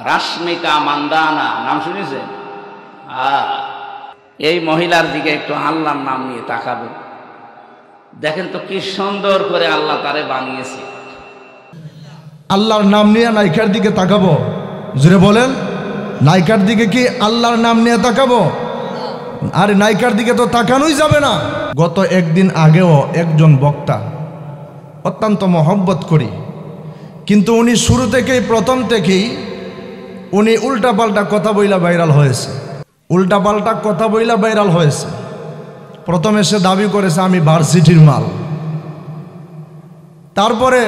রাশমিকা মান্দানা নাম শুনেছেন? এই মহিলার দিকে একটু আল্লাহর নাম নিয়ে তাকাবেন, দেখেন তো কি সুন্দর করে আল্লাহ তারে বানিয়েছে। আল্লাহর নাম নিয়ে নায়িকার দিকে তাকাবো? জোরে বলেন, নায়িকার দিকে কি আল্লাহর নাম নিয়ে তাকাবো? আরে নায়িকার দিকে তো তাকানোই যাবে না। গত একদিন আগেও একজন বক্তা, অত্যন্ত মহব্বত করি, কিন্তু উনি শুরু থেকেই প্রথম থেকেই উনি উল্টাপাল্টা কথা বইলা ভাইরাল হয়েছে। উল্টাপাল্টা কথা বইলা ভাইরাল হয়েছে। প্রথমে সে দাবি করেছে আমি ভার্সিটির মাল। তারপরে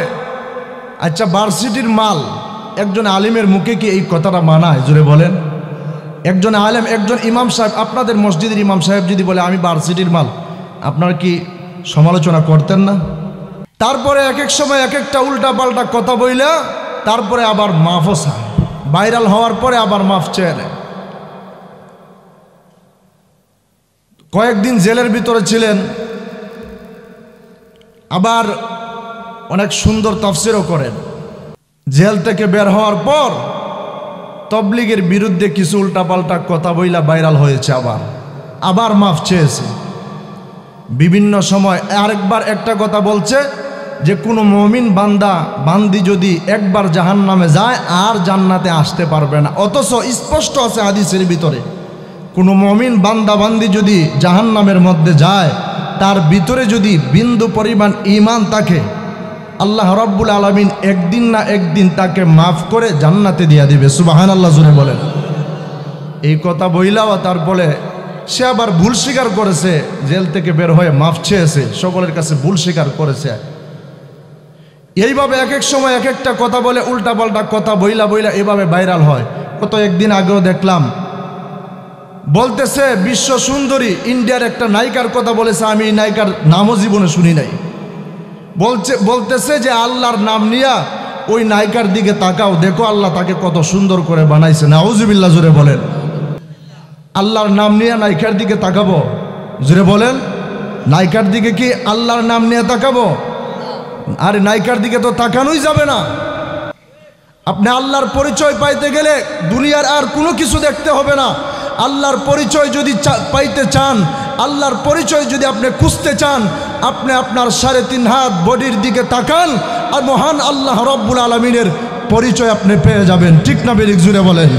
আচ্ছা, ভার্সিটির মাল একজন আলিমের মুখে কি এই কথাটা মানায়? জোরে বলেন। একজন আলেম, একজন ইমাম সাহেব, আপনাদের মসজিদের ইমাম সাহেব যদি বলে আমি ভার্সিটির মাল, আপনারা কি সমালোচনা করতেন না? তারপরে এক এক সময় এক একটা উল্টাপাল্টা কথা বইলা তারপরে আবার মাফও চায়, ভাইরাল হওয়ার পরে আবার মাফ চেয়ে নেয়। কয়েকদিন জেলের ভিতরে ছিলেন, আবার অনেক সুন্দর তাফসিরও করেন। জেল থেকে বের হওয়ার পর তবলিগের বিরুদ্ধে কিছু উল্টাপাল্টা কথা বইলা ভাইরাল হয়েছে, আবার মাফ চেয়েছে। বিভিন্ন সময় আরেকবার একটা কথা বলছে যে কোনো মুমিন বান্দা বান্দি যদি একবার জাহান্নামে যায় আর জান্নাতে আসতে পারবে না। অথচ স্পষ্ট আছে হাদিসের ভিতরে, কোনো মুমিন বান্দা বান্দি যদি জাহান্নামের মধ্যে যায়, তার ভিতরে যদি বিন্দু পরিমাণ ঈমান থাকে, আল্লাহ রাব্বুল আলামিন একদিন না একদিন তাকে মাফ করে জান্নাতে দিয়া দিবে। সুবহানাল্লাহ জোরে বলেন। এই কথা বইলাও তারপরে সে আবার ভুল স্বীকার করেছে, জেল থেকে বের হয়ে মাফ চেয়েছে, সকলের কাছে ভুল স্বীকার করেছে। এইভাবে এক এক সময় এক একটা কথা বলে উল্টাপাল্টা কথা বইলা এভাবে ভাইরাল হয়। কত একদিন আগেও দেখলাম বলতেছে বিশ্ব সুন্দরী ইন্ডিয়ার একটা নায়িকার কথা বলেছে, আমি এই নায়িকার নামও জীবনে শুনি নাই। বলতেছে যে আল্লাহর নাম নিয়া ওই নায়িকার দিকে তাকাও, দেখো আল্লাহ তাকে কত সুন্দর করে বানাইছে। নাউজুবিল্লাহ জোরে বলেন। আল্লাহর নাম নিয়ে নায়িকার দিকে তাকাবো? জোরে বলেন, নায়িকার দিকে কি আল্লাহর নাম নিয়ে তাকাবো? আরে নায়িকার দিকে তো তাকানোই যাবে না। আপনি আল্লাহর পরিচয় পাইতে গেলে দুনিয়ার আর কোনো কিছু দেখতে হবে না। আল্লাহর পরিচয় যদি পাইতে চান, আল্লাহর পরিচয় যদি আপনি খুঁজতে চান, আপনি আপনার 3.5 হাত বডির দিকে তাকান, আর মহান আল্লাহ রাব্বুল আলামিনের পরিচয় আপনি পেয়ে যাবেন। ঠিক না বেরিক জুড়ে বলেন।